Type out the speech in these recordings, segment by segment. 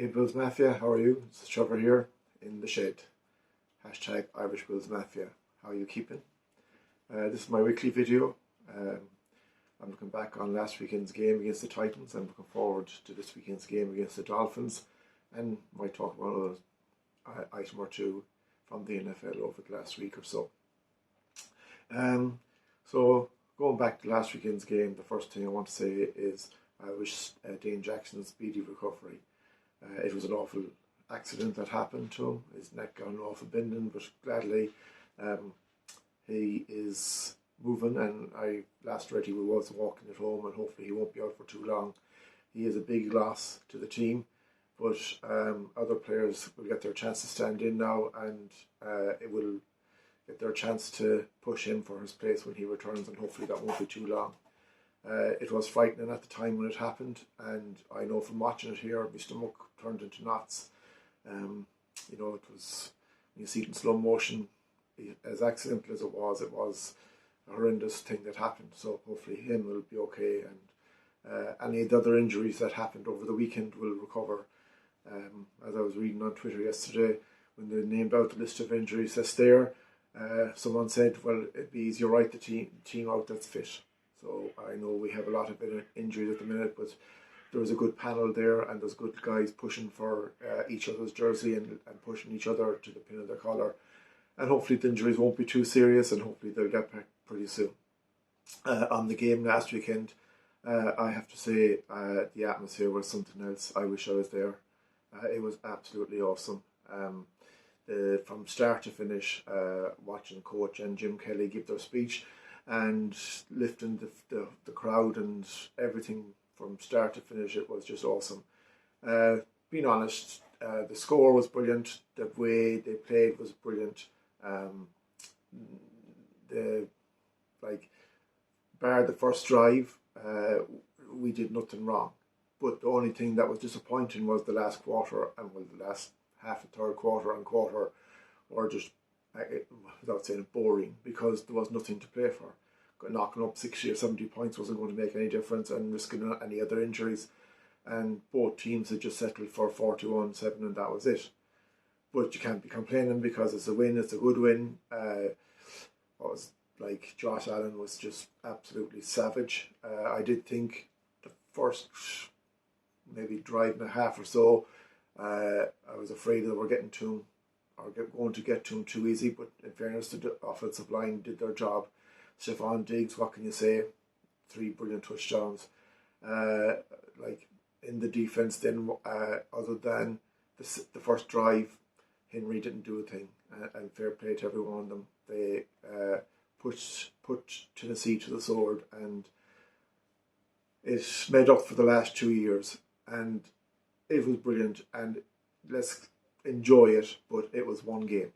Hey Bills Mafia, how are you? It's Trevor here in the shed. Hashtag Irish Bills Mafia. How are you keeping? This is my weekly video. Um, I'm looking back on last weekend's game against the Titans. I'm looking forward to this weekend's game against the Dolphins, and might talk about another item or two from the NFL over the last week or so. So going back to last weekend's game, the first thing I want to say is I wish Dane Jackson a speedy recovery. It was an awful accident that happened to him. His neck got an awful bending, but gladly he is moving, and I last read he was walking at home, and hopefully he won't be out for too long. He is a big loss to the team, but other players will get their chance to stand in now, and it will get their chance to push him for his place when he returns, and hopefully that won't be too long. It was frightening at the time when it happened, and I know from watching it here, my stomach turned into knots. It was, when you see it in slow motion, as accidental as it was a horrendous thing that happened. So hopefully him will be okay, and any of the other injuries that happened over the weekend will recover. As I was reading on Twitter yesterday, when they named out the list of injuries that's there, someone said, well, it'd be easier to write the team out that's fit. So I know we have a lot of injuries at the minute, but there's a good panel there, and there's good guys pushing for each other's jersey and pushing each other to the pin of their collar. And hopefully the injuries won't be too serious, and hopefully they'll get back pretty soon. On the game last weekend, I have to say the atmosphere was something else. I wish I was there. It was absolutely awesome. From start to finish, watching Coach and Jim Kelly give their speech and lifting the crowd and everything from start to finish, it was just awesome. Being honest, the score was brilliant. The way they played was brilliant. Bar the first drive, we did nothing wrong. But the only thing that was disappointing was the last quarter, and the last half, a third quarter and quarter were just, without saying boring, because there was nothing to play for. Knocking up 60 or 70 points wasn't going to make any difference, and risking any other injuries. And both teams had just settled for 41-7, and that was it. But you can't be complaining, because it's a win, it's a good win. Josh Allen was just absolutely savage. I did think the first maybe drive and a half or so, I was afraid that we're getting to him, or going to get to him too easy, but in fairness, the offensive line did their job. Stephon Diggs, what can you say? 3 brilliant touchdowns. In the defense, then other than the first drive, Henry didn't do a thing, and fair play to every one of them. They put Tennessee to the sword, and it made up for the last 2 years, and it was brilliant. And let's enjoy it, but it was one game,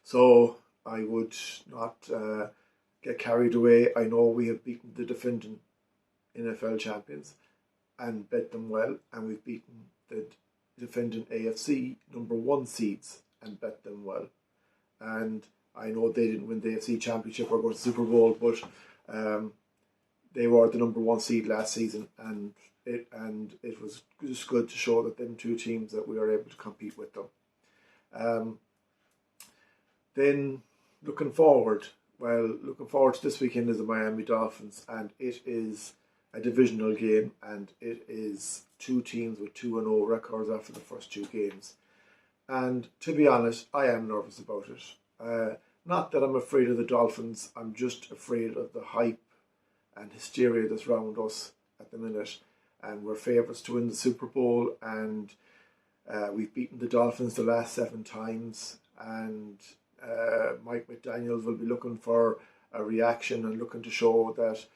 so I would not get carried away. I know we have beaten the defending NFL champions and bet them well, and we've beaten the defending AFC number 1 seeds and bet them well. And I know they didn't win the AFC championship or go to the Super Bowl, but they were the number 1 seed last season, and it was just good to show that them two teams, that we were able to compete with them. Then looking forward to this weekend is the Miami Dolphins, and it is a divisional game, and it is 2 teams with 2-0 records after the first 2 games. And to be honest, I am nervous about it. Not that I'm afraid of the Dolphins, I'm just afraid of the hype and hysteria that's around us at the minute. And we're favourites to win the Super Bowl, and we've beaten the Dolphins the last 7 times, and Mike McDaniel will be looking for a reaction and looking to show that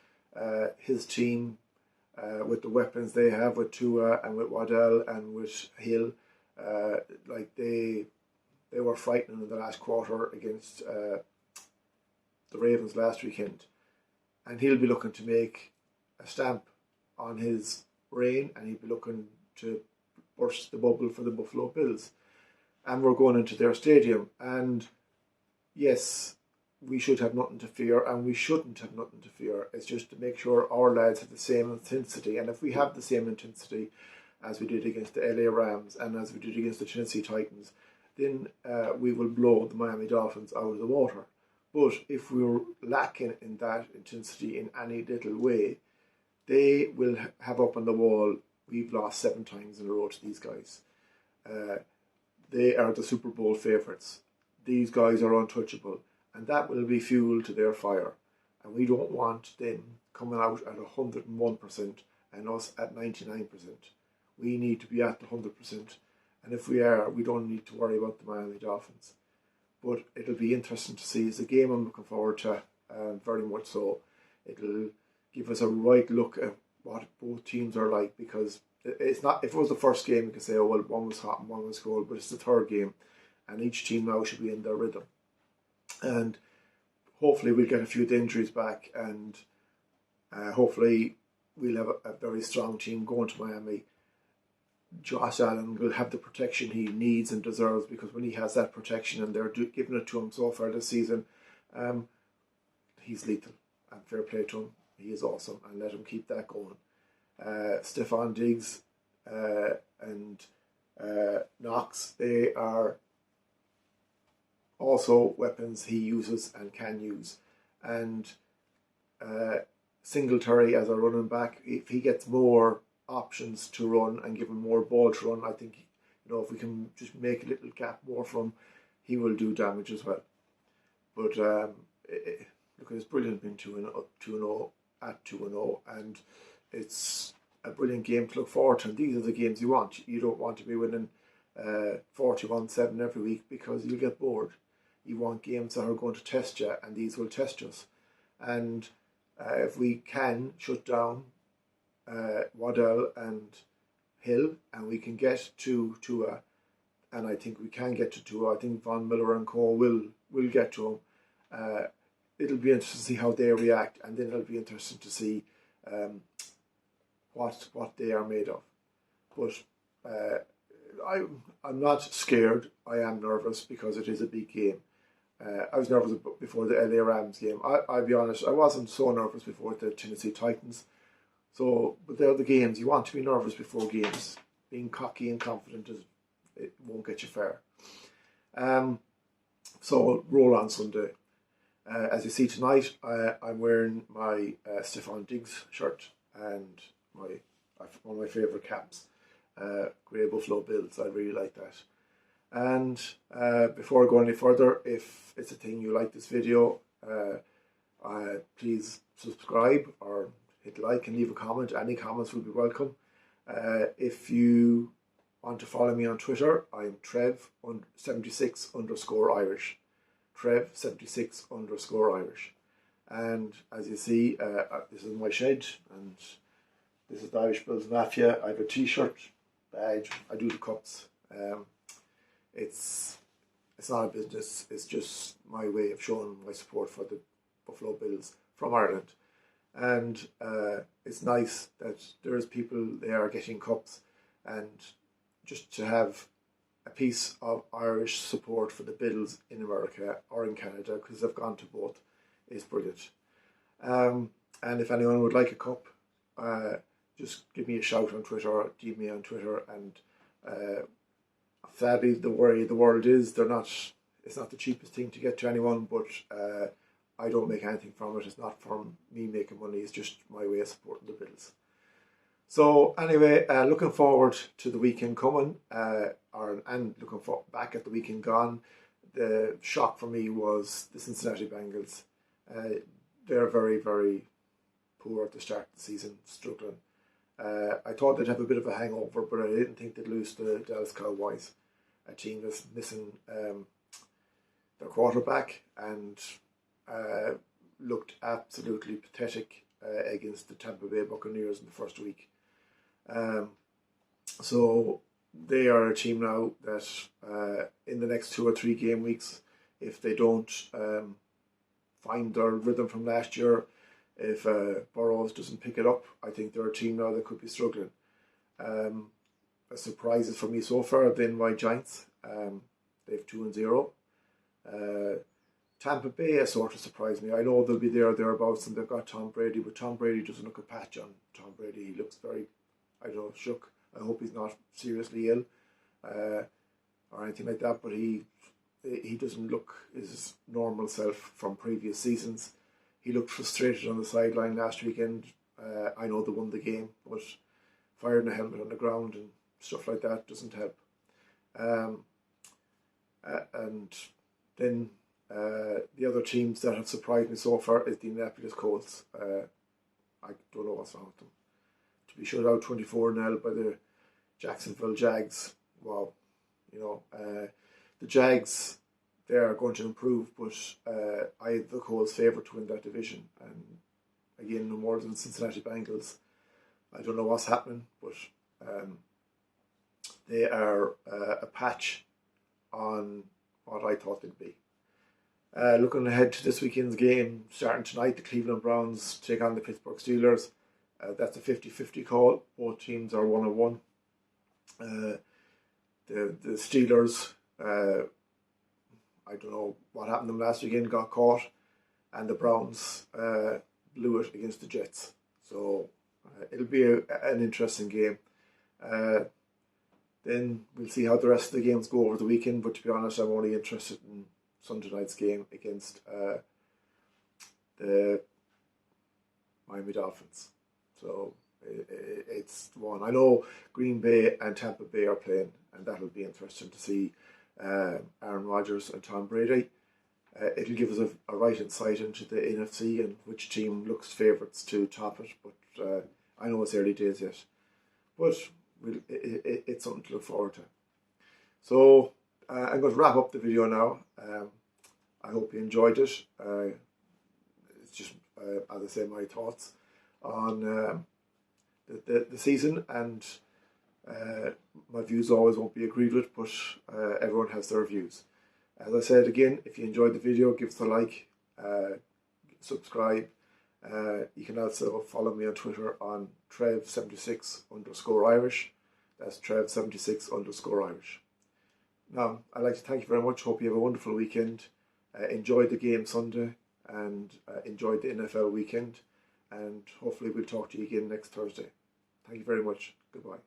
his team, with the weapons they have with Tua and with Waddell and with Hill, they were frightening in the last quarter against the Ravens last weekend, and he'll be looking to make a stamp on his reign, and he'll be looking to burst the bubble for the Buffalo Bills. And we're going into their stadium, and yes, we should have nothing to fear, and we shouldn't have nothing to fear. It's just to make sure our lads have the same intensity, and if we have the same intensity, as we did against the LA Rams and as we did against the Tennessee Titans, then we will blow the Miami Dolphins out of the water. But if we're lacking in that intensity in any little way, they will have up on the wall, we've lost 7 times in a row to these guys. They are the Super Bowl favourites. These guys are untouchable, and that will be fuel to their fire. And we don't want them coming out at 101% and us at 99%. We need to be at the 100%. And if we are, we don't need to worry about the Miami Dolphins. But it'll be interesting to see. It's a game I'm looking forward to, very much so. It'll give us a right look at what both teams are like, because it's not, if it was the first game, you could say, oh, well, one was hot and one was cold, but it's the third game, and each team now should be in their rhythm. And hopefully we'll get a few of the injuries back, and hopefully we'll have a very strong team going to Miami. Josh Allen will have the protection he needs and deserves, because when he has that protection and they're giving it to him so far this season, he's lethal, and fair play to him. He is awesome, and let him keep that going. Stefon Diggs and Knox, they are also weapons he uses and can use. And Singletary as a running back, if he gets more options to run and give him more ball to run, I think, if we can just make a little gap more for him, he will do damage as well. But look, it's brilliant being 2-0 at 2-0, and it's a brilliant game to look forward to. And these are the games you want. You don't want to be winning 41-7 every week, because you'll get bored. You want games that are going to test you, and these will test us. And if we can shut down Waddell and Hill, and we can get to Tua, and I think we can get to Tua. I think Von Miller and Co will get to him. It'll be interesting to see how they react, and then it'll be interesting to see what they are made of. But I'm not scared. I am nervous, because it is a big game. I was nervous before the LA Rams game. I'll be honest, I wasn't so nervous before the Tennessee Titans. But they're the games. You want to be nervous before games. Being cocky and confident, it won't get you far. So roll on Sunday. As you see tonight, I'm wearing my Stefon Diggs shirt and one of my favourite caps, Grey Buffalo Bills. I really like that. And before I go any further, if it's a thing you like this video, please subscribe or hit like and leave a comment. Any comments will be welcome. If you want to follow me on Twitter, I'm Trev76_Irish. Trev76_Irish. And as you see, this is my shed, and this is the Irish Bills Mafia. I have a t-shirt, badge, I do the cups. It's not a business, it's just my way of showing my support for the Buffalo Bills from Ireland. And it's nice that there's people there getting cups, and just to have a piece of Irish support for the Bills in America or in Canada, because they've gone to both, is brilliant. And if anyone would like a cup, just give me a shout on Twitter or DM me on Twitter. And sadly, the way the world is, it's not the cheapest thing to get to anyone, but I don't make anything from it. It's not from me making money. It's just my way of supporting the Bills. So anyway, looking forward to the weekend coming, and looking back at the weekend gone. The shock for me was the Cincinnati Bengals. They're very, very poor at the start of the season, struggling. I thought they'd have a bit of a hangover, but I didn't think they'd lose to the Dallas Cowboys, a team that's missing their quarterback, and looked absolutely pathetic against the Tampa Bay Buccaneers in the first week. So they are a team now that in the next 2 or 3 game weeks, if they don't find their rhythm from last year, if Burrows doesn't pick it up, I think they're a team now that could be struggling. Surprises for me so far have been my Giants. They've 2-0. Tampa Bay has sort of surprised me. I know they'll be thereabouts, and they've got Tom Brady, but Tom Brady doesn't look a patch on Tom Brady. He looks very, shook. I hope he's not seriously ill or anything like that, but he doesn't look his normal self from previous seasons. He looked frustrated on the sideline last weekend. I know they won the game, but firing a helmet on the ground and stuff like that doesn't help. And then the other teams that have surprised me so far is the Indianapolis Colts. I don't know what's wrong with them. To be shut out 24-0 by the Jacksonville Jags, wow. The Jags, they are going to improve, but I have the Colts favourite to win that division. And again, no more than the Cincinnati Bengals. I don't know what's happening, but they are a patch on what I thought they'd be. Looking ahead to this weekend's game, starting tonight, the Cleveland Browns take on the Pittsburgh Steelers. That's a 50-50 call. Both teams are 1-1. The Steelers, I don't know what happened to them last weekend, got caught, and the Browns blew it against the Jets. So it'll be an interesting game. Then we'll see how the rest of the games go over the weekend, but to be honest, I'm only interested in Sunday night's game against the Miami Dolphins. So it's the one. I know Green Bay and Tampa Bay are playing, and that'll be interesting to see Aaron Rodgers and Tom Brady. It'll give us a right insight into the NFC and which team looks favourites to top it. But I know it's early days yet. But it's something to look forward to. So I'm going to wrap up the video now. I hope you enjoyed it. It's just, as I say, my thoughts on the season, and my views always won't be agreed with, but everyone has their views. As I said again, if you enjoyed the video, give us a like, subscribe. You can also follow me on Twitter on Trev76_Irish. That's Trev76_Irish. Now, I'd like to thank you very much. Hope you have a wonderful weekend. Enjoy the game Sunday and enjoy the NFL weekend. And hopefully we'll talk to you again next Thursday. Thank you very much. Goodbye.